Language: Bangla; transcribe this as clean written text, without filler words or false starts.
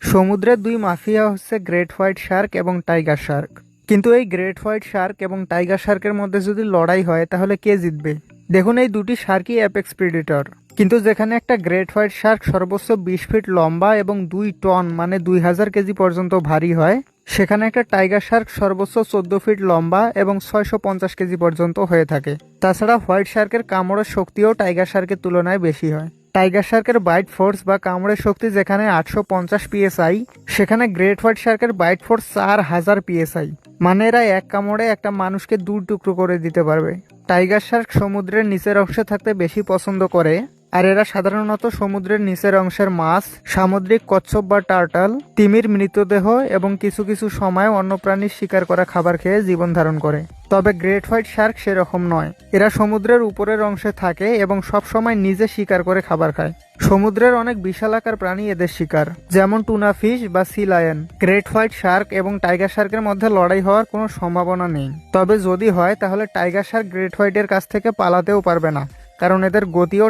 সমুদ্রের দুই মাফিয়া হচ্ছে গ্রেট হোয়াইট শার্ক এবং টাইগার শার্ক। কিন্তু এই গ্রেট হোয়াইট শার্ক এবং টাইগার শার্কের মধ্যে যদি লড়াই হয় তাহলে কে জিতবে? দেখুন, এই দুটি শার্কই অ্যাপেক্স প্রেডেটর। কিন্তু যেখানে একটা গ্রেট হোয়াইট শার্ক সর্বোচ্চ 20 ফিট লম্বা এবং 2 টন মানে 2000 কেজি পর্যন্ত ভারী হয়, সেখানে একটা টাইগার শার্ক সর্বোচ্চ 14 ফিট লম্বা এবং 650 কেজি পর্যন্ত হয়ে থাকে। তাছাড়া হোয়াইট শার্কের কামড়ের শক্তিও টাইগার শার্কের তুলনায় বেশি হয়। টাইগার শার্কের বাইট ফোর্স বা কামড়ের শক্তি যেখানে 850 PSI, সেখানে গ্রেট হোয়াইট শার্কের বাইট ফোর্স 4000 PSI। মানে এরা এক কামড়ে একটা মানুষকে 2 টুকরো করে দিতে পারবে। টাইগার শার্ক সমুদ্রের নিচের অংশে থাকতে বেশি পছন্দ করে, আর এরা সাধারণত সমুদ্রের নিচের অংশের মাছ, সামুদ্রিক কচ্ছপ বা টার্টল, তিমির মৃতদেহ এবং কিছু কিছু সময় অন্য প্রাণীর শিকার করা খাবার খেয়ে জীবন ধারণ করে। তবে গ্রেট হোয়াইট শার্ক সেরকম নয়। এরা সমুদ্রের উপরের অংশে থাকে এবং সব সময় নিজে শিকার করে খাবার খায়। সমুদ্রের অনেক বিশালাকার প্রাণী এদের শিকার, যেমন টুনা ফিশ বা sea lion. Great white shark এবং টাইগার শার্কের মধ্যে লড়াই হওয়ার কোনো সম্ভাবনা নেই। তবে যদি হয় তাহলে টাইগার শার্ক গ্রেট হোয়াইটের কাছ থেকে পালাতেও পারবে না, কারণ এদের গতিও